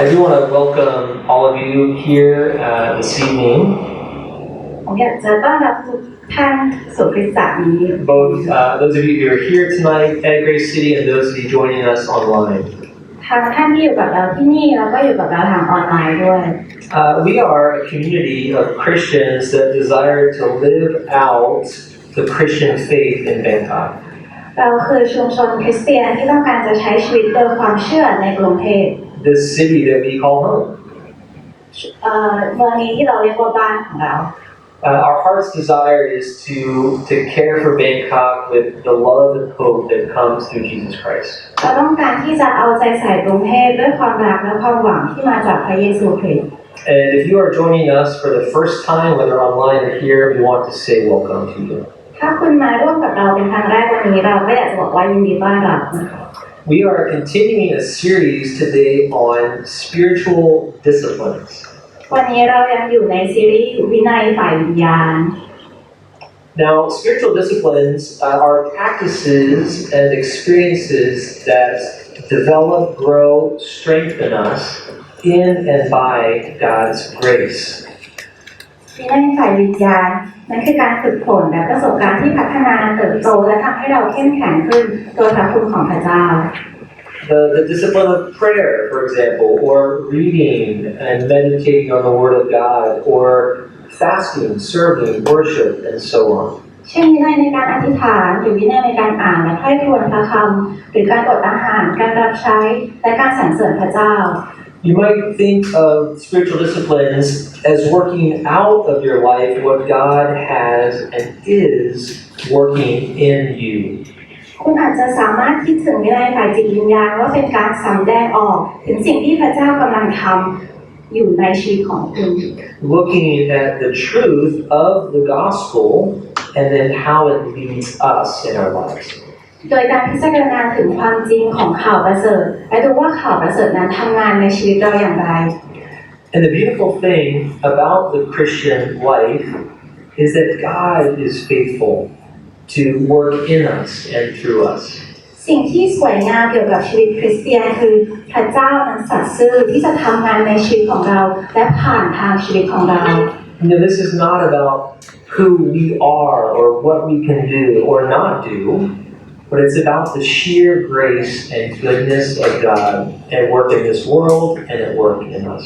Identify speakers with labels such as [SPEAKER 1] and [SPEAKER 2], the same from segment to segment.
[SPEAKER 1] I do want to welcome all of you here this evening.
[SPEAKER 2] ผมอยากจะต้อนรับทุกท่านสู่คริสตจักรนี้
[SPEAKER 1] Both those of you who are here tonight at Grace City and those of you joining us online.
[SPEAKER 2] ทางท่านที่อยู่กับเราที่นี่แล้วก็อยู่กับเราทางออนไลน์ด้วย
[SPEAKER 1] We are a community of Christians that desire to live out the Christian faith in Bangkok.
[SPEAKER 2] เราคือชุมชนคริสเตียนที่ต้องการจะใช้ชีวิตโดยความเชื่อในกรุงเทพ
[SPEAKER 1] This city that we call home.
[SPEAKER 2] เมืองนี้ที่เราเรียกว่าบ้านของเรา
[SPEAKER 1] Our heart's desire is to care for Bangkok with the love and hope that comes through Jesus Christ.
[SPEAKER 2] เราต้องการที่จะเอาใจใส่กรุงเทพด้วยความรักและความหวังที่มาจากพระเยซูคริสต์
[SPEAKER 1] And if you are joining us for the first time, whether online or here, we want to say welcome to you.
[SPEAKER 2] ถ้าคุณมาร่วมกับเราเป็นครั้งแรกวันนี้เราก็อยากจะบอกว่ายินดีต้อนรับนะคะ
[SPEAKER 1] We are continuing a series today on spiritual disciplines.
[SPEAKER 2] วันนี้เรายังอยู่ในซีรีส์วินัยฝ่ายวิญญาณ
[SPEAKER 1] Now, spiritual disciplines are practices and experiences that develop, grow, strengthen us in and by God's grace.
[SPEAKER 2] วินัยฝ่ายวิญญาณนั่นคือการฝึกฝนและประสบการณ์ที่พัฒนาเติบโตและทำให้เราเข้มแข็งขึ้นโดยพระคุณของพระเจ้า
[SPEAKER 1] The discipline of prayer, for example, or reading and meditating on the Word of God, or fasting, serving, worship, and so on.
[SPEAKER 2] เช่นวินัยในการอธิษฐานหรือวินัยในการอ่านและใคร่ครวญพระคำหรือการอดอาหารการรับใช้และการสรรเสริญพระเจ้า
[SPEAKER 1] You might think of spiritual disciplines as working out of your life what God has and is working in you.
[SPEAKER 2] คุณอาจจะสามารถคิดถึงวินัยฝ่ายจิตวิญญาณว่าเป็นการสำแดงออกถึงสิ่งที่พระเจ้ากำลังทำอยู่ในชีวิตของคุณ
[SPEAKER 1] Looking at the truth of the gospel and then how it leads us in our lives.
[SPEAKER 2] โดยการพิจารณาถึงความจริงของข่าวประเสริฐและดูว่าข่าวประเสริฐนั้นทำงานในชีวิตเราอย่างไร
[SPEAKER 1] And the beautiful thing about the Christian life is that God is faithful to work in us and through us.
[SPEAKER 2] สิ่งที่สวยงามเกี่ยวกับชีวิตคริสเตียนคือพระเจ้านั้นสัตย์ซื่อที่จะทำงานในชีวิตของเราและผ่านทางชีวิตของเรา
[SPEAKER 1] This is not about who we are or what we can do or not do, but it's about the sheer grace and goodness of God at work in this world and at work in us.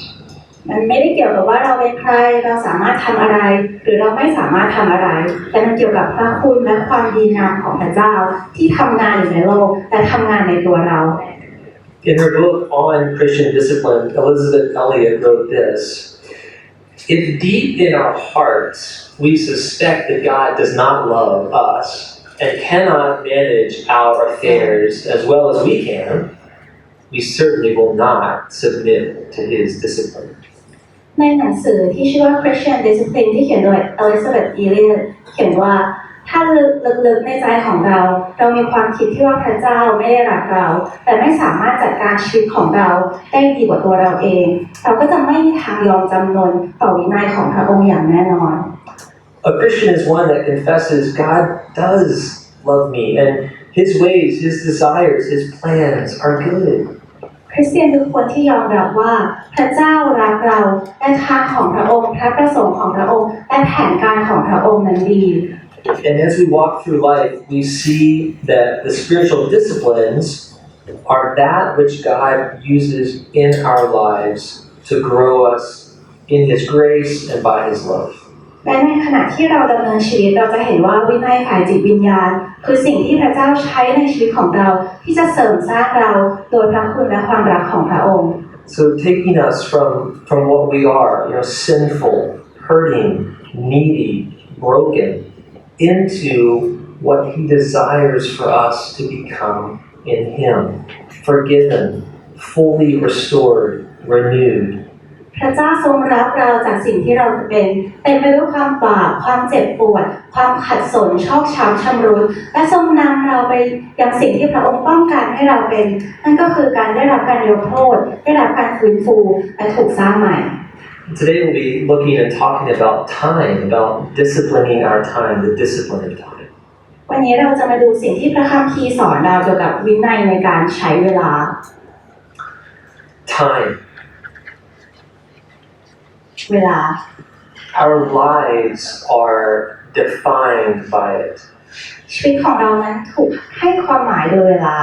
[SPEAKER 2] มันไม่ได้เกี่ยวกับว่าเราเป็นใครเราสามารถทำอะไรหรือเราไม่สามารถทำอะไรแต่มันเกี่ยวกับพระคุณและความดีงามของพระเจ้าที่ทำงานอยู่ในโลกและทำงานในตัวเรา
[SPEAKER 1] In her book on Christian discipline, Elizabeth Elliot wrote this: "If deep in our hearts we suspect that God does not love us and cannot manage our affairs as well as we can, we certainly will not submit to His discipline."
[SPEAKER 2] ในหนังสือที่ชื่อว่า Christian Discipline ที่เขียนโดย Elizabeth Elliot เขียนว่าถ้าลึกๆในใจของเรามีความคิดที่ว่าพระเจ้าไม่ได้รักเราแต่ไม่สามารถจัดการชีวิตของเราได้ดีกว่าตัวเราเองเราก็จะไม่มีทางยอมจำนนต่อวินัยของพระองค์อย่างแน่นอน
[SPEAKER 1] A Christian is one that confesses God does love me and His ways, His desires, His plans are good.
[SPEAKER 2] คริสเตียนคือคนที่ยอมรับว่าพระเจ้ารักเราและทางของพระองค์พระประสงค์ของพระองค์และแผนการของพระองค์นั้นดี
[SPEAKER 1] And as we walk through life, we see that the spiritual disciplines are that which God uses in our lives to grow us in His grace and by His love.
[SPEAKER 2] และในขณะที่เราดำเนินชีวิตเราจะเห็นว่าวินัยฝ่ายจิตวิญญาณคือสิ่งที่พระเจ้าใช้ในชีวิตของเราที่จะเสริมสร้างเราโดยพระคุณและความรักของพระองค์
[SPEAKER 1] So taking us from what we are, sinful, hurting, needy, broken, into what He desires for us to become in Him, forgiven, fully restored, renewed.
[SPEAKER 2] พระเจ้าทรงรับเราจากสิ่งที่เราเป็นเต็มไปด้วยความบาปความเจ็บปวดความขัดสนชอกช้ำชำรุ้นและทรงนำเราไปยังสิ่งที่พระองค์ต้องการให้เราเป็นนั่นก็คือการได้รับการยกโทษได้รับการฟื้นฟูและถูกสร้างใหม่
[SPEAKER 1] Today we'll be looking and talking about time, about disciplining our time, the discipline of time.
[SPEAKER 2] วันนี้เราจะมาดูสิ่งที่พระคัมภีร์สอนเราเกี่ยวกับวินัยในการใช้เวลา
[SPEAKER 1] Time.
[SPEAKER 2] เวลา
[SPEAKER 1] Our lives are defined by it.
[SPEAKER 2] ชีวิตของเรานั้นถูกให้ความหมายโดยเวลา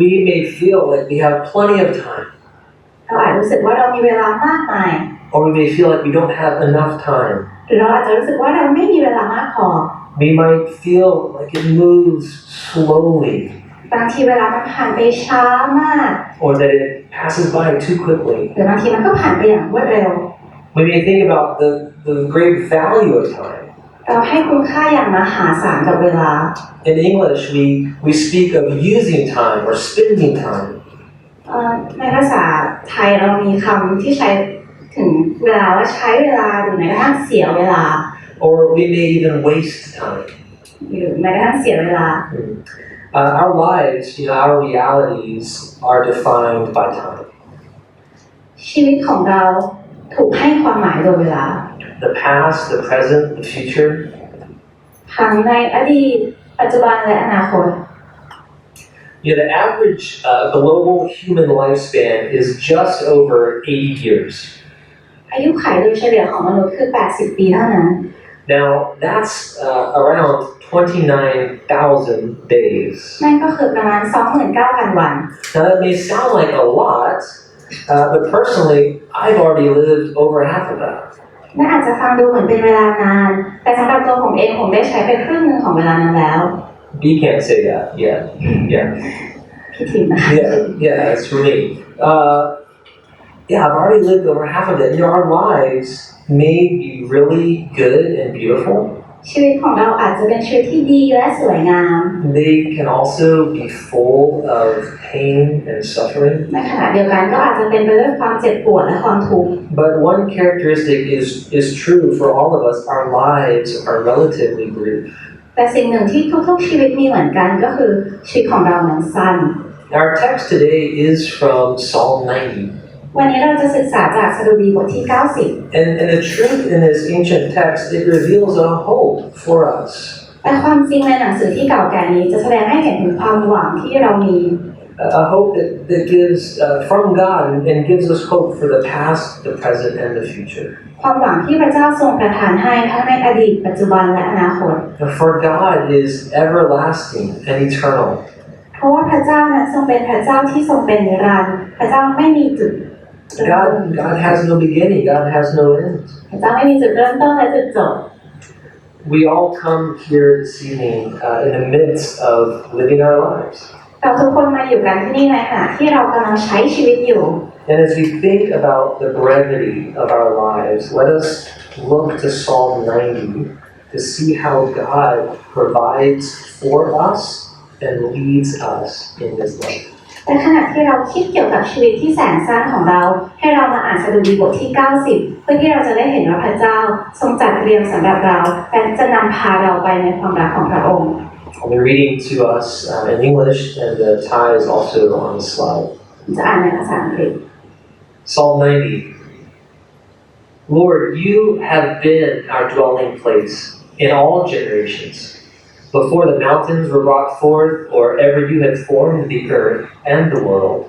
[SPEAKER 1] We may feel like we have plenty of time,
[SPEAKER 2] เราอาจรู้สึกว่าเรามีเวลามากมาย
[SPEAKER 1] or we may feel like we don't have enough time.
[SPEAKER 2] หรือเราอาจจะรู้สึกว่าเราไม่มีเวลามากพอ
[SPEAKER 1] We might feel like it moves slowly,
[SPEAKER 2] บางทีเวลามันผ่านไปช้ามาก
[SPEAKER 1] or that it passes by too quickly.
[SPEAKER 2] หรือบางทีมันก็ผ่านไปอย่างรวดเร็ว
[SPEAKER 1] We may think about the great value of time.
[SPEAKER 2] เราให้คุณค่าอย่างมหาศาลกับเวลา
[SPEAKER 1] In English, we speak of using time or spending time.
[SPEAKER 2] ในภาษาไทยเรามีคำที่ใช้ถึงเวลาว่าใช้เวลาหรือแม้กระทั่งเสียเวลา
[SPEAKER 1] Or we may even waste time.
[SPEAKER 2] หรือแม้กระทั่งเสียเวลา
[SPEAKER 1] Our lives, our realities are defined by time.
[SPEAKER 2] ชีวิตของเราถูกให้ความหมายโดยเวลา
[SPEAKER 1] The past, the present, the future.
[SPEAKER 2] ทั้งในอดีตปัจจุบันและอนาคต
[SPEAKER 1] The average global human lifespan is just over 80 years.
[SPEAKER 2] อายุขัยโดยเฉลี่ยของมนุษย์คือ 80 ปีเท่านั้น
[SPEAKER 1] Now, that's around 29,000 days.
[SPEAKER 2] นั่นก็คือประมาณ 29,000 วัน
[SPEAKER 1] Now, that may sound like a lot, but personally, I've already lived over half of that.
[SPEAKER 2] นั่นอาจจะฟังดูเหมือนเป็นเวลานาน แต่สำหรับตัวผมเองผมได้ใช้ไปครึ่งนึงของเวลานั้นแล้ว
[SPEAKER 1] You can't say that. Yeah.
[SPEAKER 2] พี่ทิมนะ
[SPEAKER 1] Yeah, that's for me. I've already lived over half of it. Our lives may be really good and beautiful.
[SPEAKER 2] ชีวิตของเราอาจจะเป็นชีวิตที่ดีและสวยงาม
[SPEAKER 1] They can also be full of pain and suffering.
[SPEAKER 2] ในขณะเดียวกันก็อาจจะเป็นไปด้วยความเจ็บปวดและความทุกข์
[SPEAKER 1] But one characteristic is true for all of us. Our lives are relatively brief.
[SPEAKER 2] แต่สิ่งหนึ่งที่ทุกๆชีวิตมีเหมือนกันก็คือชีวิตของเรานั้นสั้น
[SPEAKER 1] Our text today is from Psalm 90.
[SPEAKER 2] วันนี้เราจะศึกษาจากสดุดีบทที่
[SPEAKER 1] And the truth in this ancient text, it reveals a hope for us.
[SPEAKER 2] 90แต่ความจริงในหนังสือที่เก่าแก่นี้จะแสดงให้เห็นถึงความหวังที่เรามี
[SPEAKER 1] A hope that gives from God and gives us hope for the past, the present, and the future.
[SPEAKER 2] ความหวังที่พระเจ้าทรงประทานให้ทั้งในอดีตปัจจุบันและอนาคต
[SPEAKER 1] For God is everlasting and eternal.
[SPEAKER 2] เพราะว่าพระเจ้านั้นทรงเป็นพระเจ้าที่ทรงเป็นนิรันดร์พระเจ้าไม่มีจุด
[SPEAKER 1] God has no beginning. God has no end.
[SPEAKER 2] พระเจ้าไม่มีจุดเริ่มต้นและจุดจบ
[SPEAKER 1] We all come here this evening in the midst of living our lives.
[SPEAKER 2] เราทุกคนมาอยู่กันที่นี่ในขณะที่เรากำลังใช้ชีวิตอยู่
[SPEAKER 1] And as we think about the brevity of our lives, let us look to Psalm 90 to see how God provides for us and leads us in this life.
[SPEAKER 2] ในขณะที่เราคิดเกี่ยวกับชีวิตที่แสนสั้นของเราให้เรามาอ่านสดุดีบทที่ 90 เพื่อที่เราจะได้เห็นว่าพระเจ้าทรงจัดเตรียมสำหรับเราและจะนำพาเราไปในความรักของพระองค์
[SPEAKER 1] I'll be reading to us in English, and the Thai is also on the slide.
[SPEAKER 2] จะอ่านในภาษาอังกฤษ
[SPEAKER 1] Psalm 90. Lord, you have been our dwelling place in all generations. Before the mountains were brought forth, or ever you had formed the earth and the world,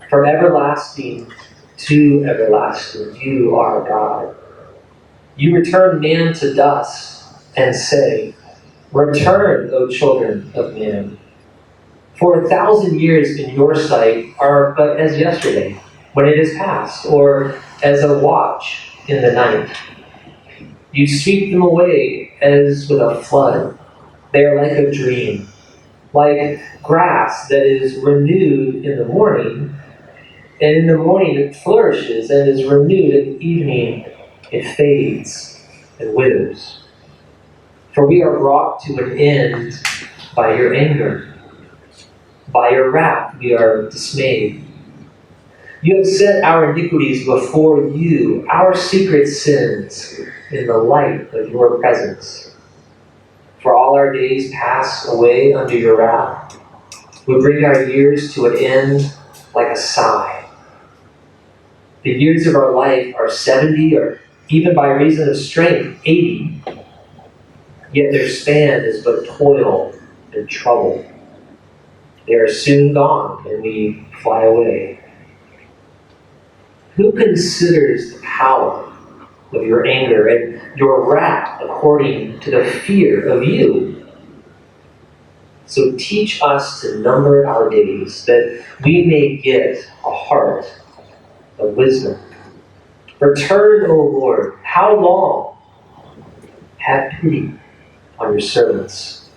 [SPEAKER 1] from everlasting to everlasting, you are God. You return man to dust and say, Return, O children of man. For 1,000 years in your sight are but as yesterday, when it is past, or as a watch in the night. You sweep them away as with a flood. They are like a dream, like grass that is renewed in the morning, and in the morning it flourishes and is renewed in the evening, it fades and withers. For we are brought to an end by your anger. By your wrath we are dismayed. You have set our iniquities before you, our secret sins, in the light of your presence. For all our days pass away under your wrath. We bring our years to an end like a sigh. The years of our life are 70, or even by reason of strength, 80. Yet their span is but toil and trouble. They are soon gone, and we fly away. Who considers the power of your anger and your wrath according to the fear of you. So teach us to number our days, that we may get a heart of wisdom. Return, O Lord, how long? Have pity on your servants.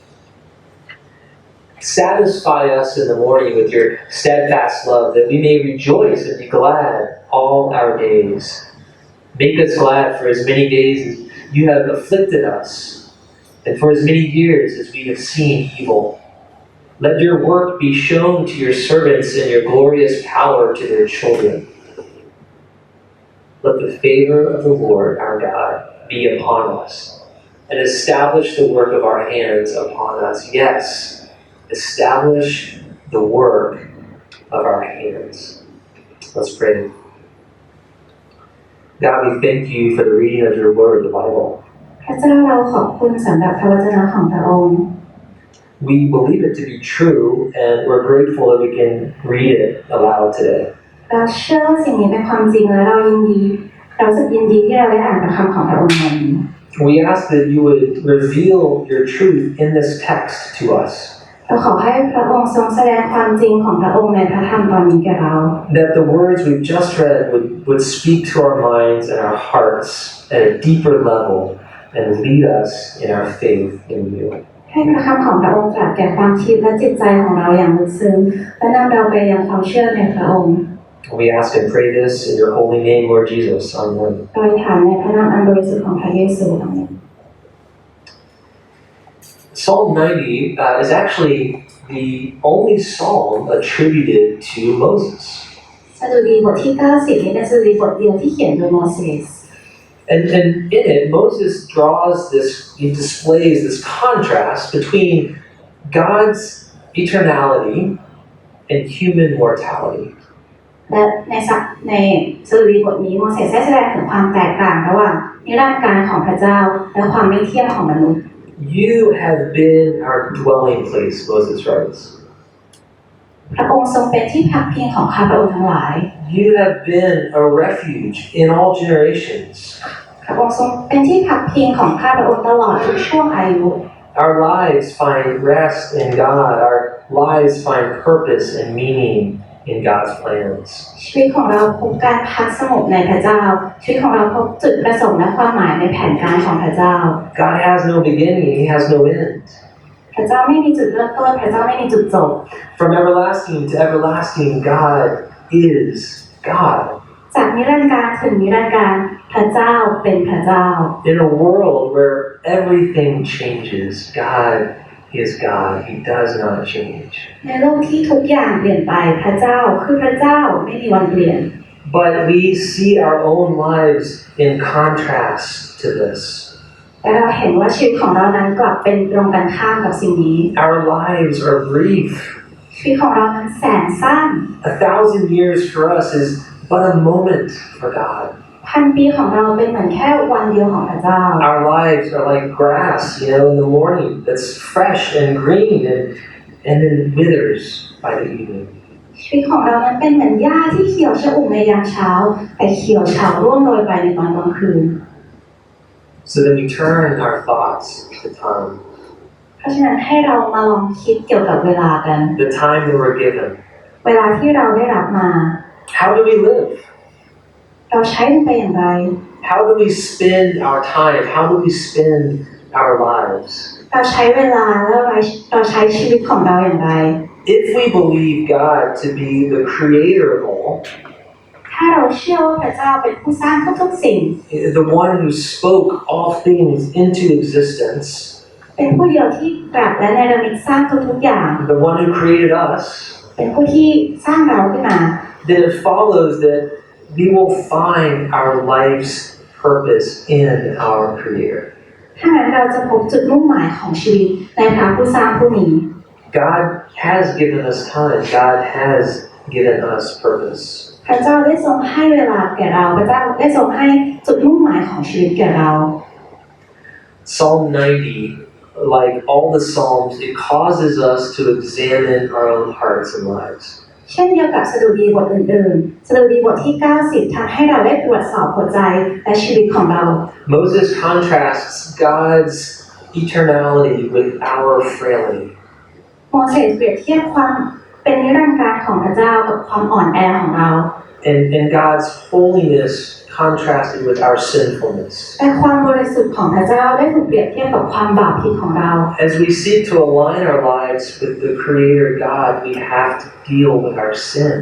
[SPEAKER 1] Satisfy us in the morning with your steadfast love, that we may rejoice and be glad all our days. Make us glad for as many days as you have afflicted us, and for as many years as we have seen evil. Let your work be shown to your servants and your glorious power to their children. Let the favor of the Lord our God be upon us, and establish the work of our hands upon us. Yes, establish the work of our hands. Let's pray. God, we thank you for the reading of your word, the Bible.
[SPEAKER 2] พระเจ้าเราขอบคุณสำหรับพระวจนะของพระองค์
[SPEAKER 1] We believe it to be true, and we're grateful that we can read it aloud today.
[SPEAKER 2] เราเชื่อว่าสิ่งนี้เป็นความจริงและเรารู้สึกยินดีที่เราได้อ่านพระคำของพระองค์วันนี้
[SPEAKER 1] We ask that you would reveal your truth in this text to us.
[SPEAKER 2] เราขอให้พระองค์ทรงแสดงความจริงของพระองค์ในพระธรรมตอนนี้แก่เรา
[SPEAKER 1] That the words we've just read would speak to our minds and our hearts at a deeper level and lead us in our faith in you.
[SPEAKER 2] ให้พระคำของพระองค์ตรัสแก่ความคิดและจิตใจของเราอย่างลึกซึ้งและนำเราไปยังความเชื่อในพระองค์
[SPEAKER 1] We ask and pray this in your holy name, Lord Jesus. Amen.
[SPEAKER 2] โดยฐานในพระนามอันบริสุทธิ์ของพระเยซูอาเมน
[SPEAKER 1] Psalm 90 is actually the only psalm attributed to Moses.
[SPEAKER 2] สดุดีบทที่90นี้เป็นสดุดีบทเดียวที่เขียนโดยโมเสส
[SPEAKER 1] And in it, Moses he displays this contrast between God's eternality and human mortality.
[SPEAKER 2] และในสดุดีบทนี้โมเสสได้แสดงถึงความแตกต่างระหว่างนิรันดร์การของพระเจ้าและความไม่เที่ยงของมนุษย์
[SPEAKER 1] You have been our dwelling place, Moses writes.
[SPEAKER 2] พระองค์ทรงเป็นที่พักพิงของข้าพระองค์ทั้งหลาย
[SPEAKER 1] You have been a refuge in all generations.
[SPEAKER 2] พระองค์ทรงเป็นที่พักพิงของข้าพระองค์ตลอดทุกช่วงอายุ
[SPEAKER 1] Our lives find rest in God. Our lives find purpose and meaning in God's plans.
[SPEAKER 2] ชีวิตของเราพบการพักสงบในพระเจ้าชีวิตของเราพบจุดประสงค์และความหมายในแผนการของพระเจ้า
[SPEAKER 1] God has no beginning. He has no end.
[SPEAKER 2] พระเจ้าไม่มีจุดเริ่มต้นพระเจ้าไม่มีจุดจบ
[SPEAKER 1] From everlasting to everlasting, God is God.
[SPEAKER 2] จากนิรันดร์การถึงนิรันดร์การพระเจ้าเป็นพระเจ้า
[SPEAKER 1] In a world where everything changes, God is God. He does not change.
[SPEAKER 2] ในโลกที่ทุกอย่างเปลี่ยนไปพระเจ้าคือพระเจ้าไม่มีวันเปลี่ยน
[SPEAKER 1] But we see our own lives in contrast to this.
[SPEAKER 2] แต่เราเห็นว่าชีวิตของเรานั้นกลับเป็นตรงกันข้ามกับสิ่งนี้
[SPEAKER 1] Our lives are brief.
[SPEAKER 2] ชีวิตของเรานั้นแสนสั้น
[SPEAKER 1] 1,000 years for us is but a moment for God.
[SPEAKER 2] พันปีของเราเป็นเหมือนแค่วันเดียวของพระเจ้า
[SPEAKER 1] Our lives are like grass, in the morning that's fresh and green and then withers by the evening.
[SPEAKER 2] ชีวิตของเรานั้นเป็นเหมือนหญ้าที่เขียวชอุ่มในยามเช้าแต่เขียวเฉาร่วงโรยไปในตอนกลางคืน
[SPEAKER 1] So then we turn our thoughts to time.
[SPEAKER 2] เพราะฉะนั้นให้เรามาลองคิดเกี่ยวกับเวลากัน
[SPEAKER 1] The time that we're given.
[SPEAKER 2] เวลาที่เราได้รับมา
[SPEAKER 1] How do we live?
[SPEAKER 2] เราใช้มันไปอย่างไร
[SPEAKER 1] How do we spend our time? How do we spend our lives?
[SPEAKER 2] เราใช้เวลาแล้วเราใช้ชีวิตของเราอย่างไร
[SPEAKER 1] If we believe God to be the creator of all,
[SPEAKER 2] ถ้าเราเชื่อว่าพระเจ้าเป็นผู้สร้างทุกๆสิ่ง
[SPEAKER 1] the one who spoke all things into existence,
[SPEAKER 2] เป็นผู้เดียวที่ตรัสและเนรมิตสร้างทุกๆอย่าง
[SPEAKER 1] the one who created us,
[SPEAKER 2] เป็นผู้ที่สร้างเราขึ้นมา
[SPEAKER 1] then it follows that we will find our life's purpose in our Creator.
[SPEAKER 2] ถ้างั้นเราจะพบจุดมุ่งหมายของชีวิตในพระผู้สร้างผู้นี้
[SPEAKER 1] God has given us time. God has given us purpose.
[SPEAKER 2] พระเจ้าได้ทรงให้เวลาแก่เราพระเจ้าได้ทรงให้จุดมุ่งหมายของชีวิตแก่เรา
[SPEAKER 1] Psalm 90, like all the Psalms, it causes us to examine our own hearts and lives.
[SPEAKER 2] เช่นเดียวกับสดุดีบทอื่นๆสดุดีบทที่90ทำให้เราได้ตรวจสอบหัวใจและชีวิตของเรา
[SPEAKER 1] Moses contrasts God's eternality with our frailty.
[SPEAKER 2] โมเสสเปรียบเทียบความเป็นนิรันดร์การของพระเจ้ากับความอ่อนแอของเรา
[SPEAKER 1] And God's holiness contrasted with our sinfulness.
[SPEAKER 2] แต่ความบริสุทธิ์ของพระเจ้าได้ถูกเปรียบเทียบกับความบาปผิดของเรา
[SPEAKER 1] As we seek to align our lives with the Creator God, we have to deal with our sin.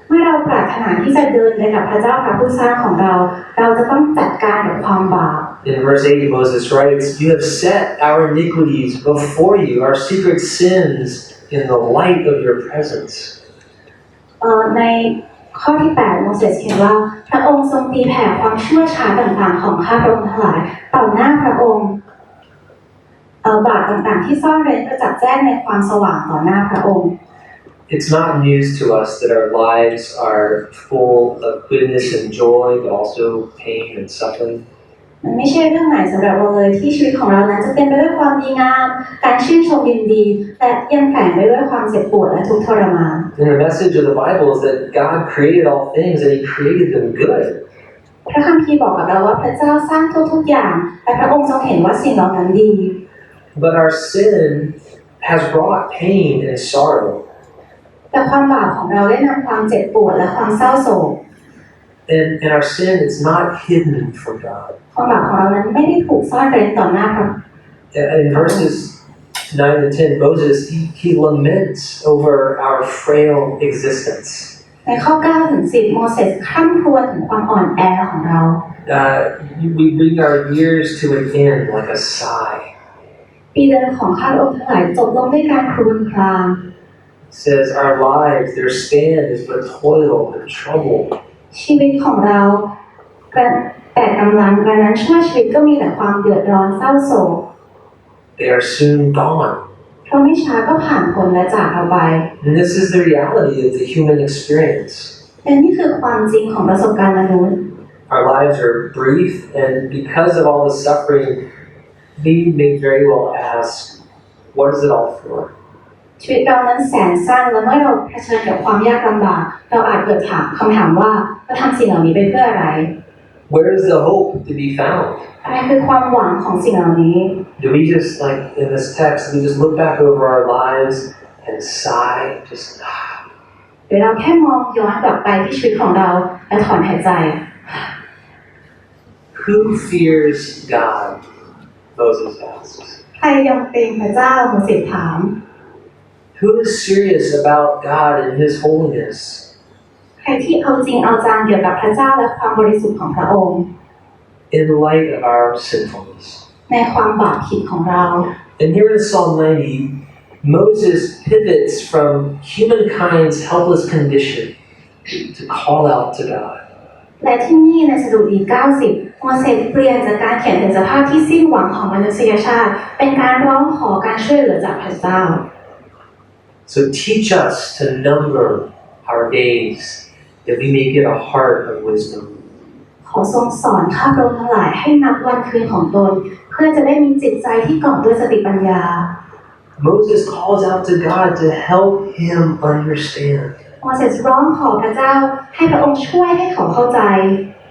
[SPEAKER 2] เมื่อเราปรารถนาที่จะเดินไปกับพระเจ้าพระผู้สร้างของเราเราจะต้องจัดการกับความบาป
[SPEAKER 1] In verse 8, Moses writes, "You have set our iniquities before you, our secret sins in the light of your presence."
[SPEAKER 2] ในข้อที่8โมเสสเขียนว่าพระองค์ทรงตีแผ่ความชั่วช้าต่างๆของข้าพระองค์ทั้งหลายต่อหน้าพระองค์บาปต่างๆที่ซ่อนเร้นประจักษ์แจ้งในความสว่างต่อหน้าพระองค์
[SPEAKER 1] It's not news to us that our lives are full of goodness and joy, but also pain and suffering.
[SPEAKER 2] มันไม่ใช่เรื่องใหม่สำหรับเราเลยที่ชีวิตของเรานั้นจะเต็มไปด้วยความดีงามการชื่นชมยินดีและยังแฝงไปด้วยความเจ็บปวดและทุกข์ทรมาน
[SPEAKER 1] And the message of the Bible is that God created all things and He created them good.
[SPEAKER 2] พระคัมภีร์บอกกับเราว่าพระเจ้าสร้างทุกๆอย่างและพระองค์ทรงเห็นว่าสิ่งเหล่านั้นดี
[SPEAKER 1] But our sin has brought pain and sorrow.
[SPEAKER 2] แต่ความบาปของเราได้นำความเจ็บปวดและความเศร้าโศก
[SPEAKER 1] And our sin is not hidden from God.
[SPEAKER 2] ความบาปของเรานั้นไม่ได้ถูกซ่อนเร้นต่อหน้าพระ
[SPEAKER 1] In verses 9 and 10, Moses, he laments over our frail existence.
[SPEAKER 2] ในข้อ9ถึง10โมเสสคร่ำครวญถึงความอ่อนแอของเรา
[SPEAKER 1] We bring our years to an end like a sigh.
[SPEAKER 2] ปีเดือนของข้าพระองค์ทั้งหลายจบลงด้วยการครวญคราง
[SPEAKER 1] Says our lives, their span is but toil and trouble.
[SPEAKER 2] ชีวิตของเราแต่กำลังกระนั้นชั่วชีวิตก็มีแต่ความเดือดร้อนเศร้าโศก
[SPEAKER 1] They are soon gone.
[SPEAKER 2] เพราะไม่ช้าก็ผ่านพ้นและจากเราไป
[SPEAKER 1] And this is the reality of the human experience.
[SPEAKER 2] และนี่คือความจริงของประสบการณ์มนุษย์
[SPEAKER 1] Our lives are brief, and because of all the suffering, we may very well ask, what is it all for?
[SPEAKER 2] ชีวิตเรานั้นแสนสั้นและเมื่อเราเผชิญกับความยากลำบากเราอาจเกิดคำถามว่าเราทำสิ่งเหล่านี้ไปเพื่ออะไร
[SPEAKER 1] Where is the hope to be found?
[SPEAKER 2] อะไรคือความหวังของสิ่งเหล่านี้
[SPEAKER 1] Do we just, like in this text, we just look back over our lives and sigh, just
[SPEAKER 2] หรือเราแค่มองย้อนกลับไปที่ชีวิตของเราและถอนหายใจ
[SPEAKER 1] Who fears God? Moses asks.
[SPEAKER 2] ใครยำเกรงพระเจ้าโมเสสถาม
[SPEAKER 1] Who is serious about God and His holiness?
[SPEAKER 2] ใครที่เอาจริงเอาจังเกี่ยวกับพระเจ้าและความบริสุทธิ์ของพระองค์
[SPEAKER 1] In light of our sinfulness.
[SPEAKER 2] ในความบาปผิดของเรา
[SPEAKER 1] And here in Psalm 90, Moses pivots from humankind's helpless condition to call out to God.
[SPEAKER 2] และที่นี่ในสดุดี90โมเสสเปลี่ยนจากการเขียนถึงสภาพที่สิ้นหวังของมนุษยชาติเป็นการร้องขอการช่วยเหลือจากพระเจ้า
[SPEAKER 1] So teach us to number our days, that we may get a heart of wisdom.
[SPEAKER 2] ขอทรงสอนข้าพระองค์ทั้งหลายให้นับวันคืนของตนเพื่อจะได้มีจิตใจที่กล่อมด้วยสติปัญญา
[SPEAKER 1] Moses calls out to God to help him understand.
[SPEAKER 2] โมเสสร้องขอพระเจ้าให้พระองค์ช่วยให้เขาเข้าใจ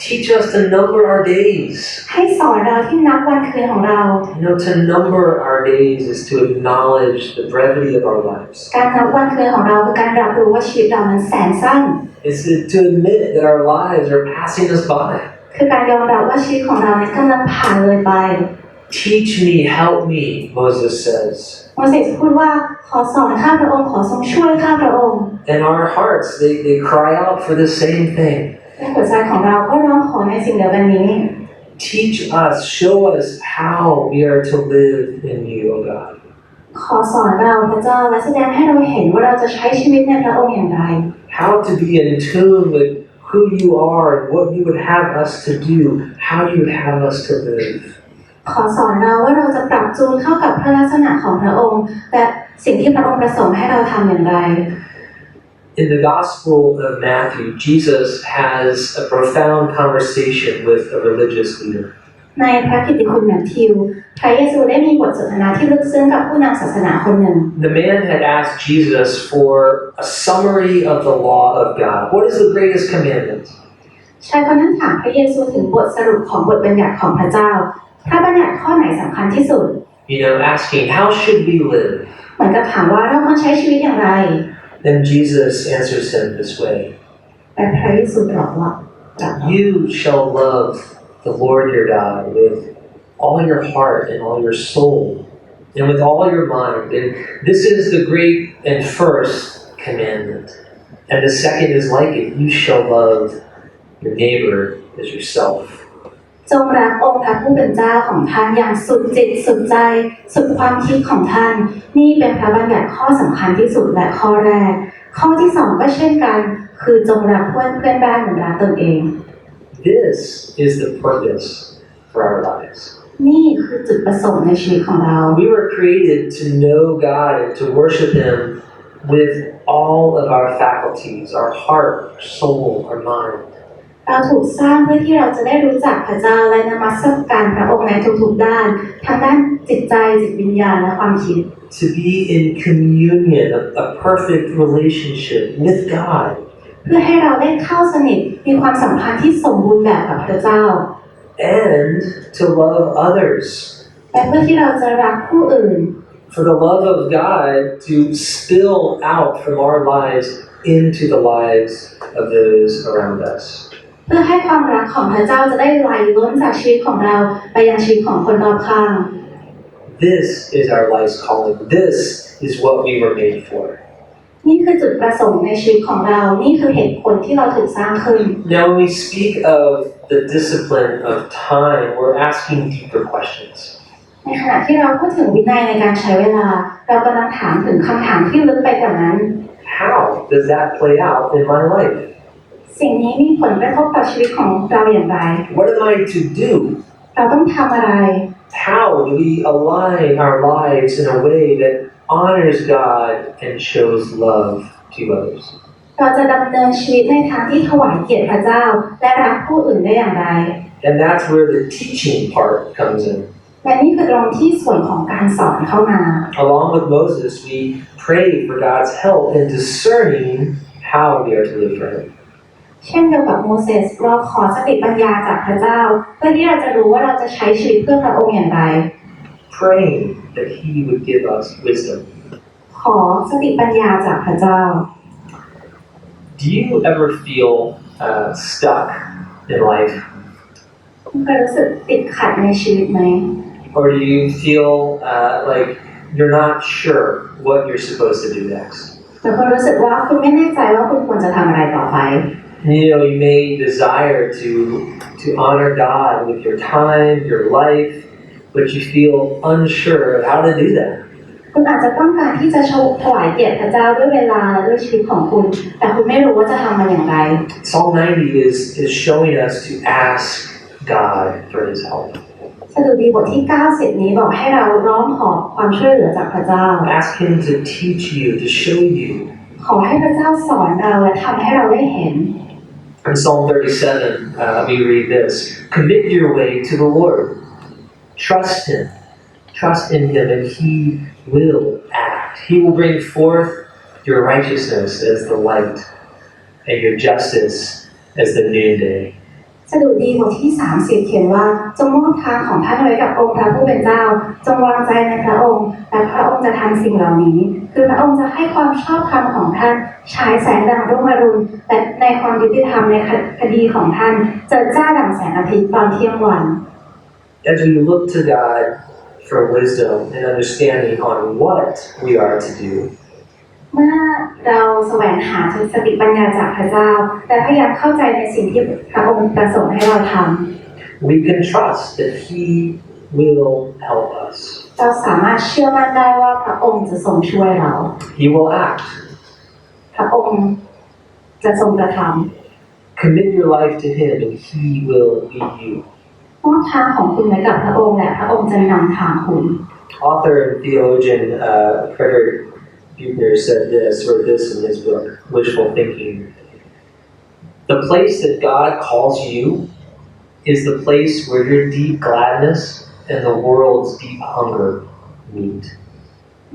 [SPEAKER 1] Teach us to number our days.
[SPEAKER 2] ให้สอนเราที่นับวันคืนของเรา
[SPEAKER 1] To number our days is to acknowledge the brevity of our lives.
[SPEAKER 2] การนับวันคืนของเราคือการรับรู้ว่าชีวิตเรานั้นแสนสั้น
[SPEAKER 1] It's to admit that our lives are passing us by.
[SPEAKER 2] คือการยอมรับว่าชีวิตของเรานั้นกำลังผ่านเลยไป
[SPEAKER 1] Teach me, help me, Moses says.
[SPEAKER 2] โมเสสพูดว่าขอสอนข้าพระองค์ขอทรงช่วยข้าพระองค์
[SPEAKER 1] And our hearts, they cry out for the same thing.
[SPEAKER 2] และหัวใจของเราก็ร้องขอในสิ่งเดียวกันนี้
[SPEAKER 1] Teach us, show us how we are to live in you, O God.
[SPEAKER 2] ขอสอนเราพระเจ้าและแสดงให้เราเห็นว่าเราจะใช้ชีวิตในพระองค์อย่างไร
[SPEAKER 1] How to be in tune with who you are and what you would have us to do, how you would have us to live.
[SPEAKER 2] ขอสอนเราว่าเราจะปรับจูนเข้ากับพระลักษณะของพระองค์และสิ่งที่พระองค์ประสงค์ให้เราทำอย่างไร
[SPEAKER 1] In the Gospel of Matthew, Jesus has a profound conversation with a religious leader.
[SPEAKER 2] ในพระกิตติคุณแมทธิวพระเยซูได้มีบทสนทนาที่ลึกซึ้งกับผู้นำศาสนาคนหนึ่ง
[SPEAKER 1] The man had asked Jesus for a summary of the law of God. What is the greatest commandment?
[SPEAKER 2] ชายคนนั้นถามพระเยซูถึงบทสรุปของบทบัญญัติของพระเจ้าพระบัญญัติข้อไหนสำคัญที่สุด
[SPEAKER 1] Asking, how should we live?
[SPEAKER 2] เหมือนกับถามว่าเราควรใช้ชีวิตอย่างไร
[SPEAKER 1] Then Jesus answers him this way.
[SPEAKER 2] แต่พระเยซูตรัสว่า
[SPEAKER 1] You shall love the Lord your God with all your heart and all your soul and with all your mind. And this is the great and first commandment. And the second is like it. You shall love your neighbor as yourself.
[SPEAKER 2] จงรักองค์พระผู้เป็นเจ้าของท่านอย่างสุดจิตสุดใจสุดความคิดของท่านนี่เป็นพระบัญญัติข้อสำคัญที่สุดและข้อแรกข้อที่สองก็เช่นกันคือจงรักเพื่อนบ้านเหมือนรักตนเอง
[SPEAKER 1] This is the purpose for our lives.
[SPEAKER 2] นี่คือจุดประสงค์ในชีวิตของเรา
[SPEAKER 1] We were created to know God and to worship Him with all of our faculties, our heart, our soul, our mind.
[SPEAKER 2] เราถูกสร้างเพื่อที่เราจะได้รู้จักพระเจ้าและนมัสการพระองค์ในทุกๆด้านทั้งด้านจิตใจจิตวิญญาณและความคิด
[SPEAKER 1] To be in communion, a perfect relationship with God.
[SPEAKER 2] เพื่อให้เราได้เข้าสนิทมีความสัมพันธ์ที่สมบูรณ์แบบกับพระเจ้า
[SPEAKER 1] And to love others.
[SPEAKER 2] และเพื่อที่เราจะรักผู้อื่น
[SPEAKER 1] For the love of God to spill out from our lives into the lives of those around us.
[SPEAKER 2] เพื่อให้ความรักของพระเจ้าจะได้ไหลล้นจากชีวิตของเราไปยังชีวิตของคนรอบข้าง
[SPEAKER 1] This is our life's calling. This is what we were made for.
[SPEAKER 2] นี่คือจุดประสงค์ในชีวิตของเรานี่คือเหตุผลที่เราถูกสร้างขึ้น
[SPEAKER 1] Now when we speak of the discipline of time, we're asking deeper questions.
[SPEAKER 2] ในขณะที่เราพูดถึงวินัยในการใช้เวลาเรากำลังถามถึงคำถามที่ลึกไปกว่านั้น
[SPEAKER 1] How does that play out in my life?
[SPEAKER 2] สิ่งนี้มีผลกระทบต่อชีวิตของเราอย่างไร
[SPEAKER 1] What am I to do?
[SPEAKER 2] เราต้องทำอะไร
[SPEAKER 1] How do we align our lives in a way that honors God and shows love to others?
[SPEAKER 2] เราจะดำเนินชีวิตในทางที่ถวายเกียรติพระเจ้าและรักผู้อื่นได้อย่างไร
[SPEAKER 1] And that's where the teaching part comes in.
[SPEAKER 2] และนี่คือตรงที่ส่วนของการสอนเข้ามา
[SPEAKER 1] Along with Moses, we pray for God's help in discerning how we are to live for Him.
[SPEAKER 2] เช่นเดียวกับโมเสสเราขอสติปัญญาจากพระเจ้าเพื่อที่เราจะรู้ว่าเราจะใช้ชีวิตเพื่อพระองค์อย่างไร
[SPEAKER 1] Praying that He would give us wisdom.
[SPEAKER 2] ขอสติปัญญาจากพระเจ้า
[SPEAKER 1] Do you ever feel stuck in life?
[SPEAKER 2] คุณเคยรู้สึกติดขัดในชีวิตไหม
[SPEAKER 1] Or do you feel like you're not sure what you're supposed to do next?
[SPEAKER 2] แต่คุณรู้สึกว่าคุณไม่แน่ใจว่าคุณควรจะทำอะไรต่อไป
[SPEAKER 1] You may desire to honor God with your time, your life, but you feel unsure of how to do that.
[SPEAKER 2] คุณอาจจะต้องการที่จะถวายเกียรติพระเจ้าด้วยเวลาและด้วยชีวิตของคุณแต่คุณไม่รู้ว่าจะทำมันอย่างไร
[SPEAKER 1] Psalm 90 is showing us to ask God for His help.
[SPEAKER 2] สดุดีบทที่90นี้บอกให้เราร้องขอความช่วยเหลือจากพระเจ้า
[SPEAKER 1] Ask Him to teach you, to show you.
[SPEAKER 2] ขอให้พระเจ้าสอนเราและทำให้เราได้เห็น
[SPEAKER 1] In Psalm 37, we read this: Commit your way to the Lord. Trust Him. Trust in Him, and He will act. He will bring forth your righteousness as the light, and your justice as the noonday.
[SPEAKER 2] สดุดีบทที่30เขียนว่าจงมอบทางของท่านไว้กับองค์พระผู้เป็นเจ้าจงวางใจในพระองค์และพระองค์จะทำสิ่งเหล่านี้คือพระองค์จะให้ความชอบธรรมของท่านฉายแสงดังรุ่งอรุณและในความยุติธรรมในคดีของท่านเจิดจ้าดั่งแสงอาทิตย์ตอนเที่ยงวัน
[SPEAKER 1] As we look to God for wisdom and understanding on what we are to do,
[SPEAKER 2] เมื่อเราแสวงหาสติปัญญาจากพระเจ้าและพยายามเข้าใจในสิ่งที่พระองค์ประสงค์ให้เราทำ
[SPEAKER 1] we can trust that He will help us.
[SPEAKER 2] เราสามารถเชื่อมั่นได้ว่าพระองค์จะทรงช่วยเรา
[SPEAKER 1] He will act.
[SPEAKER 2] พระองค์จะทรงกระทำ
[SPEAKER 1] Commit your life to Him, and He will lead you.
[SPEAKER 2] มอบทางของคุณไว้กับพระองค์และพระองค์จะนำทางคุณ
[SPEAKER 1] Author and theologian Frederick Buechner said this, wrote this in his book, Wishful Thinking. The place that God calls you is the place where your deep gladness and the world's deep hunger meet.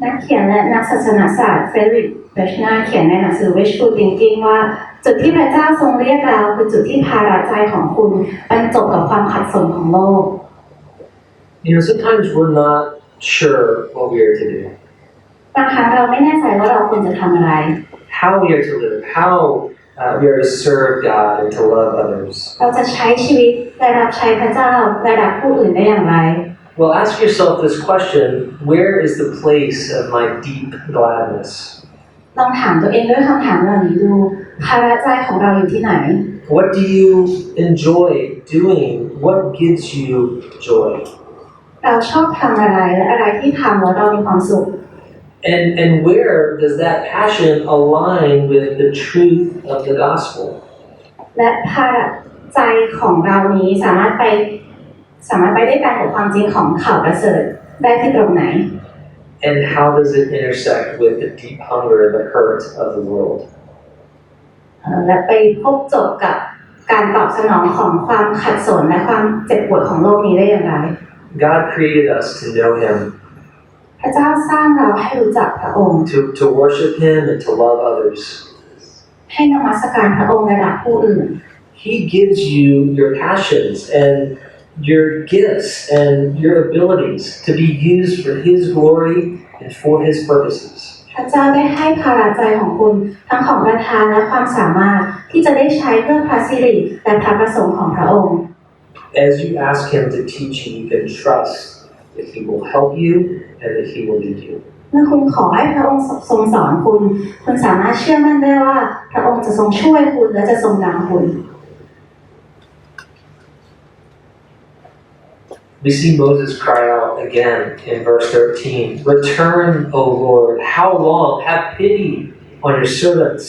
[SPEAKER 2] นักเขียนและนักศาสนศาสตร์เฟรดริก เบชนาเขียนในหนังสือ Wishful Thinking ว่าจุดที่พระเจ้าทรงเรียกเราคือจุดที่ภาระใจของคุณบรรจบกับความขัดสนของโลก
[SPEAKER 1] Sometimes we're not sure what we are to do,
[SPEAKER 2] บางครั้งเราไม่แน่ใจว่าเราควรจะทำอะไร
[SPEAKER 1] how we are to live, how we are to serve God and to love others.
[SPEAKER 2] เราจะใช้ชีวิตและรับใช้พระเจ้าและรักผู้อื่นได้อย่างไร
[SPEAKER 1] Well, ask yourself this question: where is the place of my deep gladness?
[SPEAKER 2] ลองถามตัวเองด้วยคำถามเหล่านี้ดูภาระใจของเราอยู่ที่ไหน
[SPEAKER 1] What do you enjoy doing? What gives you joy?
[SPEAKER 2] เราชอบทำอะไรและอะไรที่ทำแล้วเรามีความสุข
[SPEAKER 1] And where does that passion align with the truth of the gospel?
[SPEAKER 2] และภาระใจของเรานี้สามารถไปด้วยกันกับความจริงของข่าวประเสริฐได้ที่ตรงไหน
[SPEAKER 1] And how does it intersect with the deep hunger and the hurt of the world?
[SPEAKER 2] และไปพบจบกับการตอบสนองของความขัดสนและความเจ็บปวดของโลกนี้ได้อย่างไร
[SPEAKER 1] God created us to know Him,
[SPEAKER 2] พระเจ้าสร้างเราให้รู้จักพระองค์
[SPEAKER 1] to worship Him and to love others.
[SPEAKER 2] ให้นมัสการพระองค์และรักผู้อื่น
[SPEAKER 1] He gives you your passions and your gifts and your abilities to be used for His glory and for His purposes.
[SPEAKER 2] พระเจ้าได้ให้ภาระใจของคุณทั้งของประทานและความสามารถที่จะได้ใช้เพื่อพระสิริและพระประสงค์ของพระองค์
[SPEAKER 1] As you ask Him to teach you, you can trust that He will help you and that He will lead you.
[SPEAKER 2] เมื่อคุณขอให้พระองค์ทรงสอนคุณสามารถเชื่อมั่นได้ว่าพระองค์จะทรงช่วยคุณและจะทรงนำคุณ
[SPEAKER 1] We see Moses cry out again in verse 13, "Return, O Lord, how long? Have pity on your servants."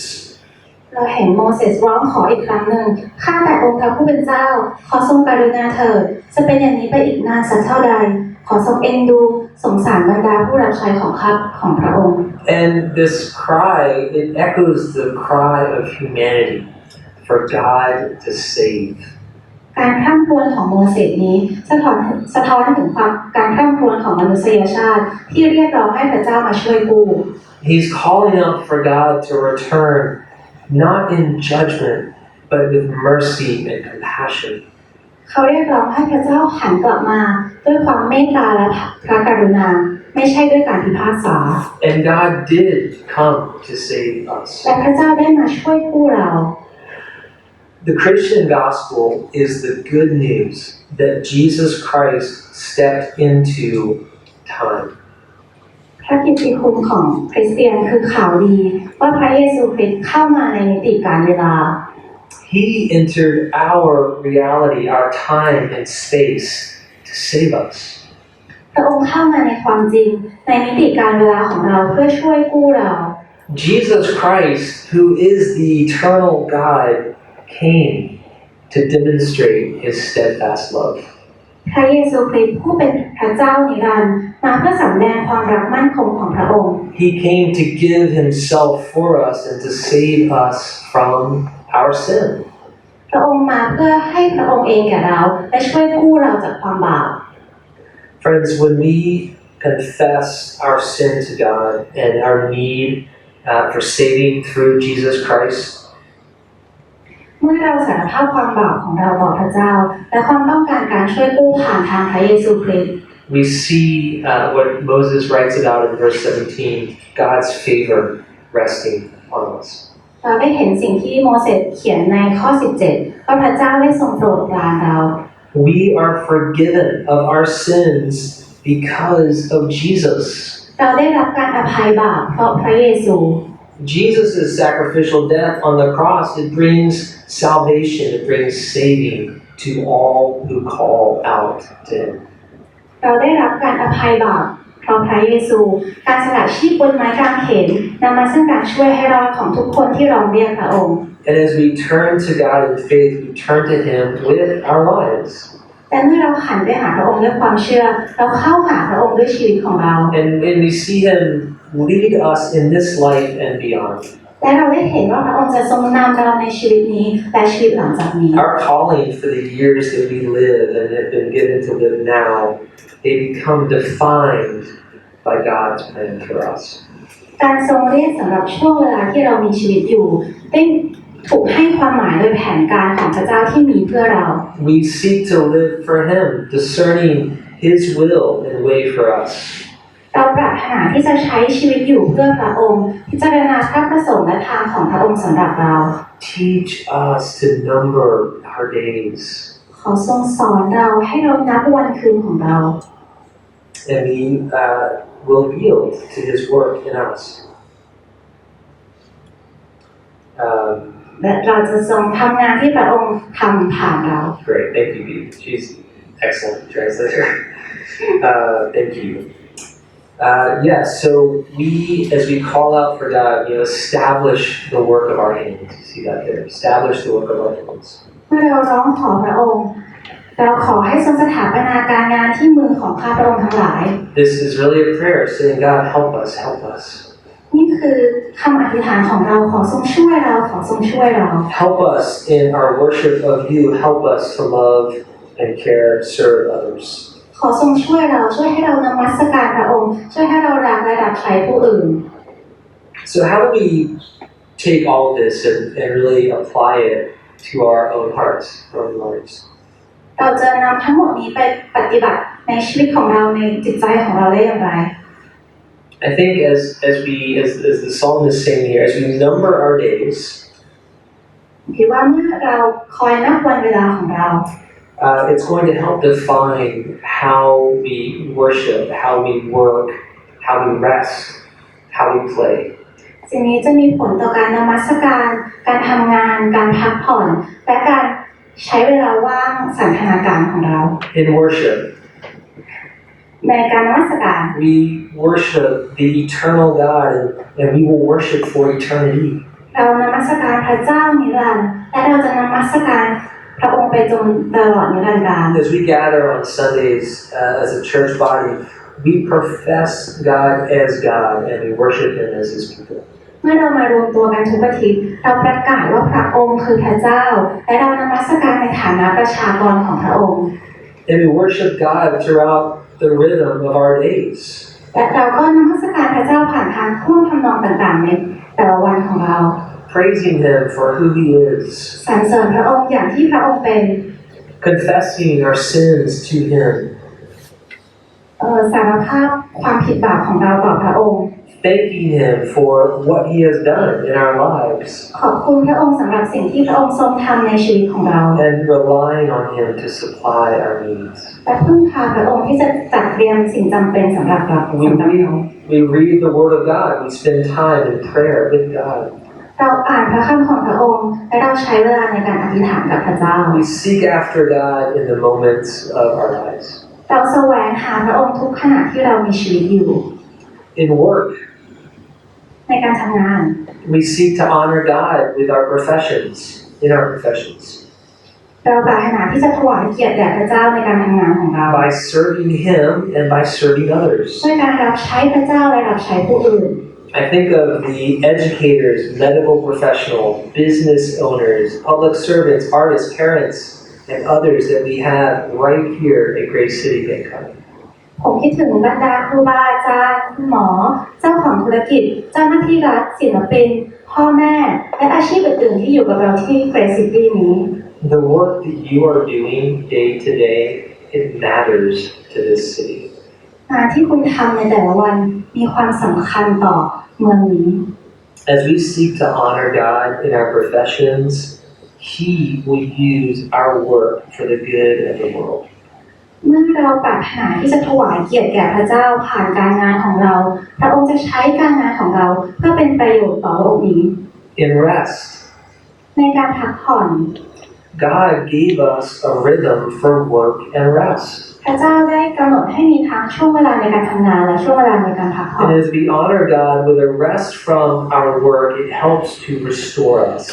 [SPEAKER 2] เราเห็นโมเสสร้องขออีกครั้งหนึ่งข้าแต่องค์พระผู้เป็นเจ้าขอทรงกรุณาเถิดจะเป็นอย่างนี้ไปอีกนานสักเท่าใดขอทรงเอ็นดูสงสารบรรดาผู้รับใช้ของข้าของพระองค์
[SPEAKER 1] And this cry, it echoes the cry of humanity for God to save.
[SPEAKER 2] การคร่ำครวญของโมเสสนี้สะท้อนถึงความการคร่ำครวญของมนุษยชาติที่เรียกร้องให้พระเจ้ามาช่วยกู้
[SPEAKER 1] He's calling out for God to return, not in judgment, but with mercy and compassion.
[SPEAKER 2] เขาเรียกร้องให้พระเจ้าหันกลับมาด้วยความเมตตาและพระกรุณาไม่ใช่ด้วยการพิพากษา
[SPEAKER 1] And God did come to save us.
[SPEAKER 2] แต่พระเจ้าได้มาช่วยกู้เรา
[SPEAKER 1] The Christian gospel is the good news that Jesus Christ stepped into time.
[SPEAKER 2] พระกิตติคุณของคริสเตียนคือข่าวดีว่าพระเยซูคริสต์เข้ามาในมิติการเวลา
[SPEAKER 1] He entered our reality, our time and space to save us.
[SPEAKER 2] พระองค์เข้ามาในความจริงในมิติการเวลาของเราเพื่อช่วยกู้เรา
[SPEAKER 1] Jesus Christ, who is the eternal God, came to demonstrate His steadfast love.
[SPEAKER 2] พระเยซูคริสต์ผู้เป็นพระเจ้านิรันดร์มาเพื่อสำแดงความรักมั่นคงของพระองค์
[SPEAKER 1] He came to give Himself for us and to save us from our sin.
[SPEAKER 2] พระองค์มาเพื่อให้พระองค์เองแก่เราและช่วยกู้เราจากความบาป
[SPEAKER 1] Friends, when we confess our sin to God and our need for saving through Jesus Christ,
[SPEAKER 2] เมื่อเราสารภาพความบาปของเราต่อพระเจ้าและความต้องการการช่วยกู้ผ่านทางพระเยซูคริสต์
[SPEAKER 1] we see what Moses writes about in verse 17, God's favor resting on us.
[SPEAKER 2] เราได้เห็นสิ่งที่โมเสสเขียนในข้อ 17 ว่าพระเจ้าได้ทรงโปรดปรานเรา
[SPEAKER 1] We are forgiven of our sins because of Jesus.
[SPEAKER 2] เราได้รับการอภัยบาปเพราะพระเยซู
[SPEAKER 1] Jesus' sacrificial death on the cross, it brings salvation, it brings saving to all who call out to Him.
[SPEAKER 2] เราได้รับการอภัยบาปเพราะพระเยซูการสละชีพบนไม้กางเขนนำมาซึ่งการช่วยให้รอดของทุกคนที่ร้องเรียกพระองค์
[SPEAKER 1] And as we turn to God in faith, we turn to Him with our lives.
[SPEAKER 2] แต่เมื่อเราหันไปหาพระองค์ด้วยความเชื่อเราเข้าหาพระองค์ด้วยชีวิตของเรา
[SPEAKER 1] And we see Him lead us in this life and beyond.
[SPEAKER 2] และเราได้เห็นว่าพระองค์จะทรงนำเราในชีวิตนี้และชีวิตหลังจากนี้
[SPEAKER 1] Our calling for the years that we live and have been given to live now, they become defined by God's plan for us.
[SPEAKER 2] การทรงเรียกสำหรับช่วงเวลาที่เรามีชีวิตอยู่ได้ถูกให้ความหมายโดยแผนการของพระเจ้าที่มีเพื่อเรา
[SPEAKER 1] We seek to live for Him, discerning His will and way for us.
[SPEAKER 2] เราปรารถนาที่จะใช้ชีวิตอยู่เพื่อพระองค์พิจารณาพระประสงค์และทางของพระองค์สำหรับเรา
[SPEAKER 1] Teach us to number our days.
[SPEAKER 2] ขอทรงสอนเราให้เรานับวันคืนของเรา
[SPEAKER 1] And we will yield to His work in us.
[SPEAKER 2] และเราจะทรงทำงานที่พระองค์ทำผ่านเรา
[SPEAKER 1] Great, thank you, Bee. She's excellent translator. Thank you. Yes, so we, as we call out for God, establish the work of our hands. You see that there? Establish the work of our hands.
[SPEAKER 2] เมื่อเราร้องขอพระองค์เราขอให้ทรงสถาปนาการงานที่มือของข้าพระองค์ทั้งหลาย
[SPEAKER 1] This is really a prayer saying, God, help us, help us.
[SPEAKER 2] นี่คือคำอธิษฐานของเราขอทรงช่วยเราขอทรงช่วยเรา
[SPEAKER 1] Help us in our worship of you. Help us to love and care, serve others.
[SPEAKER 2] ขอทรงช่วยเราช่วยให้เรานมัสการพระองค์ช่วยให้เรารักและรับใช้ผู้อื่น
[SPEAKER 1] So how do we take all this and really apply it to our own hearts, our own lives?
[SPEAKER 2] เราจะนำทั้งหมดนี้ไปปฏิบัติในชีวิตของเราในจิตใจของเราได้อย่างไร
[SPEAKER 1] I think as the psalmist is saying here, as we number our days,
[SPEAKER 2] คิดว่าเมื่อเราคอยนับวันเวลาของเรา
[SPEAKER 1] it's going to help define how we worship, how we work, how we rest, how we play.
[SPEAKER 2] สิ่งนี้จะมีผลต่อการนมัสการการทำงานการพักผ่อนและการใช้เวลาว่างสันทนาการของเรา
[SPEAKER 1] In worship,
[SPEAKER 2] ในการนมัสการ
[SPEAKER 1] we worship the eternal God and we will worship for eternity.
[SPEAKER 2] เรานมัสการพระเจ้านิรันดร์และเราจะนมัสการพระองค์ไปจนตลอดนิรันดร์กาล
[SPEAKER 1] As we gather on Sundays as a church body, we profess God as God and we worship Him as His people.
[SPEAKER 2] เมื่อเรามารวมตัวกันทุกอาทิตย์เราประกาศว่าพระองค์คือพระเจ้าและเรานมัสการในฐานะประชากรของพระองค์
[SPEAKER 1] And we worship God throughout the rhythm of our days.
[SPEAKER 2] และเราก็นมัสการพระเจ้าผ่านทางท่วงทำนองต่างๆในแต่ละวันของเรา
[SPEAKER 1] Praising Him for who He is.
[SPEAKER 2] สรรเสริญพระองค์อย่างที่พระองค์เป็น
[SPEAKER 1] Confessing our sins to Him.
[SPEAKER 2] สารภาพความผิดบาปของเราต่อพระองค์
[SPEAKER 1] Thanking Him for what He has done in our lives.
[SPEAKER 2] ขอบคุณพระองค์สำหรับสิ่งที่พระองค์ทรงทำในชีวิตของเรา
[SPEAKER 1] And relying on Him to supply our needs.
[SPEAKER 2] และพึ่งพาพระองค์ที่จะจัดเตรียมสิ่งจำเป็นสำหรับเรา
[SPEAKER 1] We read the Word of God. We spend time in prayer with God.
[SPEAKER 2] เราอ่านพระคำของพระองค์และเราใช้เวลาในการอธิษฐานกับพระเจ้า
[SPEAKER 1] We seek after God in the moments of our lives.
[SPEAKER 2] เราแสวงหาพระองค์ทุกขณะที่เรามีชีวิตอยู่
[SPEAKER 1] In work,
[SPEAKER 2] ในการทำงาน
[SPEAKER 1] we seek to honor God with our professions, in our professions.
[SPEAKER 2] เราปรารถนาที่จะถวายเกียรติแด่พระเจ้าในการทำงานของเรา
[SPEAKER 1] By serving Him and by serving others.
[SPEAKER 2] ด้วยการรับใช้พระเจ้าและรับใช้ผู้อื่น
[SPEAKER 1] I think of the educators, medical professionals, business owners, public servants, artists, parents, and others that we have right here at Grace City, Bangkok.
[SPEAKER 2] ผมคิดถึงบรรดาครูบาอาจารย์คุณหมอเจ้าของธุรกิจเจ้าหน้าที่รัฐศิลปินพ่อแม่และอาชีพอื่นๆที่อยู่กับเราที่เกรซซิตี้นี้
[SPEAKER 1] The work that you are doing day to day, it matters to this city.
[SPEAKER 2] งานที่คุณทำในแต่ละวันมีความสำคัญต่อเมืองนี้
[SPEAKER 1] As we seek to honor God in our professions, He will use our work for the good of the world.
[SPEAKER 2] เมื่อเราปรารถนาที่จะถวายเกียรติแก่พระเจ้าผ่านการงานของเราพระองค์จะใช้การงานของเราเพื่อเป็นประโยชน์ต่อโลกนี้
[SPEAKER 1] In rest,
[SPEAKER 2] ในการพักผ่อน
[SPEAKER 1] God gave us a rhythm for work and rest.
[SPEAKER 2] พระเจ้าได้กำหนดให้มีทั้งช่วงเวลาในการทำงานและช่วงเวลาในการพักผ่อน
[SPEAKER 1] And as we honor God with a rest from our work, it helps to restore us.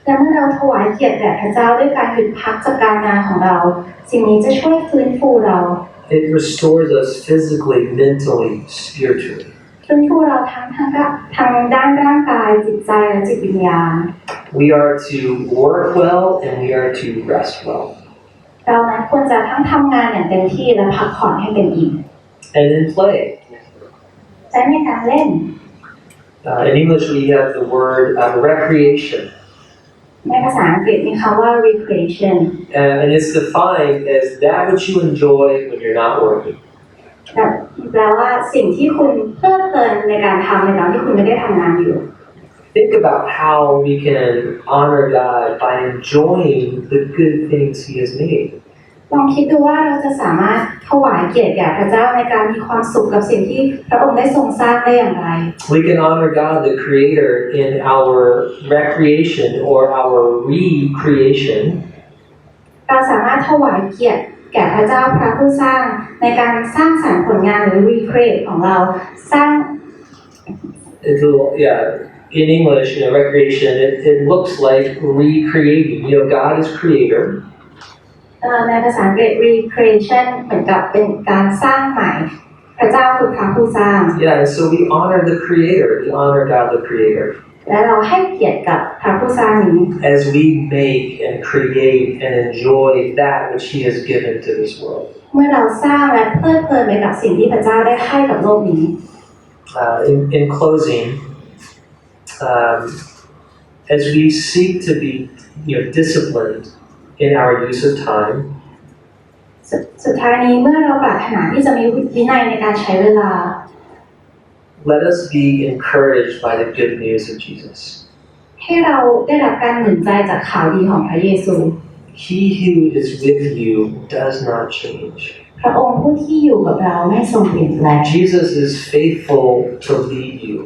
[SPEAKER 2] และเมื่อเราถวายเกียรติแด่พระเจ้าด้วยการหยุดพักจากการงานของเราสิ่งนี้จะช่วยฟื้นฟูเรา
[SPEAKER 1] It restores us physically, mentally, spiritually.
[SPEAKER 2] ฟื้นฟูเราทางด้านร่างกายจิตใจและจิตวิญญาณ
[SPEAKER 1] We are to work well and we are to rest well.
[SPEAKER 2] เรานั้นควรจะทั้งทำงานอย่างเต็มที่และพักผ่อนให้เป็นอิ่ม
[SPEAKER 1] And then play.
[SPEAKER 2] ใช้ในการเล่น
[SPEAKER 1] In English, we have the word recreation.
[SPEAKER 2] ในภาษาอังกฤษมีคำว่า recreation
[SPEAKER 1] And it's defined as that which you enjoy when you're not working.
[SPEAKER 2] แปลว่าสิ่งที่คุณเพลิดเพลินในการทำในตอนที่คุณไม่ได้ทำงานอยู่
[SPEAKER 1] Think about how we can honor God by enjoying the good things He has made.
[SPEAKER 2] ลองคิดดูว่าเราจะสามารถถวายเกียรติแก่พระเจ้าในการมีความสุขกับสิ่งที่พระองค์ได้ทรงสร้างได้อย่างไร
[SPEAKER 1] We can honor God, the Creator, in our recreation or our recreation.
[SPEAKER 2] เราสามารถถวายเกียรติแก่พระเจ้าพระผู้สร้างในการสร้างสรรค์ผลงานหรือ recreate ของเราสร้าง
[SPEAKER 1] In English, recreation, it looks like recreating. God is Creator.
[SPEAKER 2] ในภาษาอังกฤษ recreation เหมือนกับเป็นการสร้างใหม่พระเจ้าคือพระผู้สร้าง
[SPEAKER 1] And so we honor the Creator. We honor God, the Creator.
[SPEAKER 2] และเราให้เกียรติกับพระผู้สร้างนี้
[SPEAKER 1] As we make and create and enjoy that which He has given to this world.
[SPEAKER 2] เมื่อเราสร้างและเพลิดเพลินไปกับสิ่งที่พระเจ้าได้ให้กับโลกนี้
[SPEAKER 1] In closing, as we seek to be, disciplined in our use of time,
[SPEAKER 2] สุดท้ายนี้เมื่อเราปรารถนาที่จะมีวินัยในการใช้เวลา
[SPEAKER 1] let us be encouraged by the good news of Jesus.
[SPEAKER 2] ให้เราได้รับการหนุนใจจากข่าวดีของพระเยซู
[SPEAKER 1] He who is with you does not change.
[SPEAKER 2] พระองค์ผู้ที่อยู่กับเราไม่ทรงเปลี่ยนแปลง
[SPEAKER 1] Jesus is faithful to lead you.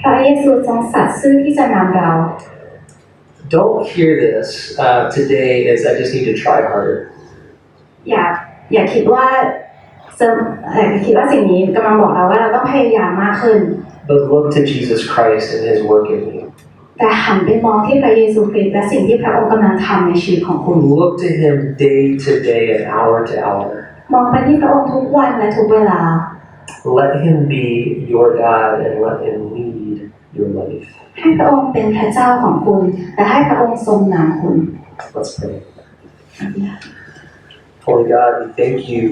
[SPEAKER 2] พระเยซูทรงสัตย์ซื่อที่จะนำเรา
[SPEAKER 1] Don't hear this today as I just need to try harder.
[SPEAKER 2] อย่าคิดว่าสิ่งนี้กำลังบอกเราว่าเราต้องพยายามมากขึ้น
[SPEAKER 1] But look to Jesus Christ and His work in you.
[SPEAKER 2] แต่หันไปมองที่พระเยซูคริสต์และสิ่งที่พระองค์กำลังทำในชีวิตของคุณ
[SPEAKER 1] Look to Him day to day and hour to hour.
[SPEAKER 2] มองไปที่พระองค์ทุกวันและทุกเวลา
[SPEAKER 1] Let Him be your God and let Him lead your life.
[SPEAKER 2] ให้พระองค์เป็นพระเจ้าของคุณและให้พระองค์ทรงนำคุณ
[SPEAKER 1] Let's pray. Holy God, we thank you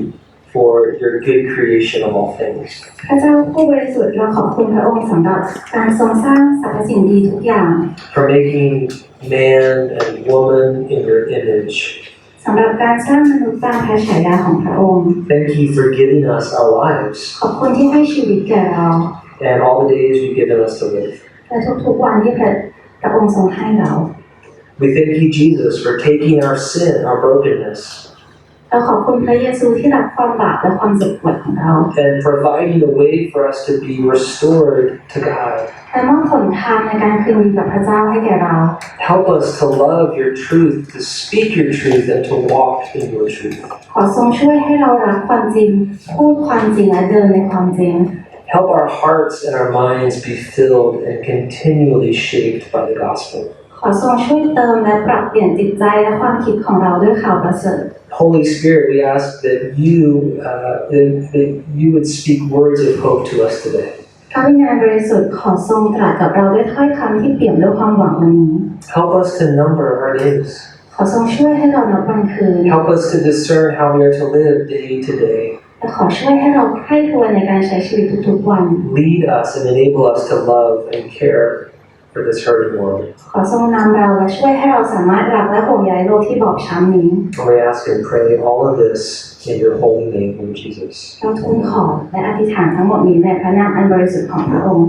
[SPEAKER 1] for your good creation of all things.
[SPEAKER 2] พระเจ้าผู้บริสุทธิ์เราขอบคุณพระองค์สำหรับการทรงสร้างสรรพสิ่งดีทุกอย่าง
[SPEAKER 1] For making man and woman in your image.
[SPEAKER 2] สำหรับการสร้างมนุษย์ตามพระฉายาของพระองค์
[SPEAKER 1] Thank you for giving us our lives
[SPEAKER 2] ขอบคุณที่ให้ชีวิตแก่เรา
[SPEAKER 1] and all the days you've given us to live.
[SPEAKER 2] และทุกๆวันที่พระองค์ทรงให้เรา
[SPEAKER 1] We thank you, Jesus, for taking our sin, our brokenness,
[SPEAKER 2] เราขอบคุณพระเยซูที่รับความบาปและความเจ็บปวดของเรา
[SPEAKER 1] and providing a way for us to be restored to God.
[SPEAKER 2] และมอบหนทางในการคืนดีกับพระเจ้าให้แก่เรา
[SPEAKER 1] Help us to love your truth, to speak your truth, and to walk in your truth.
[SPEAKER 2] ขอทรงช่วยให้เรารักความจริงพูดความจริงและเดินในความจริง
[SPEAKER 1] Help our hearts and our minds be filled and continually shaped by the gospel.
[SPEAKER 2] ขอทรงช่วยเติมและปรับเปลี่ยนจิตใจและความคิดของเราด้วยข่าวประเสริฐ
[SPEAKER 1] Holy Spirit, we ask that you would speak words of hope to us today.
[SPEAKER 2] พระวิญญาณบริสุทธิ์ขอทรงตรัสกับเราด้วยถ้อยคำที่เปี่ยมด้วยความหวังวันนี้
[SPEAKER 1] Help us to number our days.
[SPEAKER 2] ขอทรงช่วยให้เรานับวันคืน
[SPEAKER 1] Help us to discern how we are to live day to day.
[SPEAKER 2] และขอช่วยให้เราใคร่ครวญในการใช้ชีวิตทุกๆวัน
[SPEAKER 1] Lead us and enable us to love and care for this hurting world.
[SPEAKER 2] ขอทรงนำเราและช่วยให้เราสามารถรักและห่วงใยโลกที่บอบช้ำนี้
[SPEAKER 1] And we ask and pray all of this in your holy name, Lord Jesus.
[SPEAKER 2] เราทูลขอและอธิษฐานทั้งหมดนี้ในพระนามอันบริสุทธิ์ของพระองค์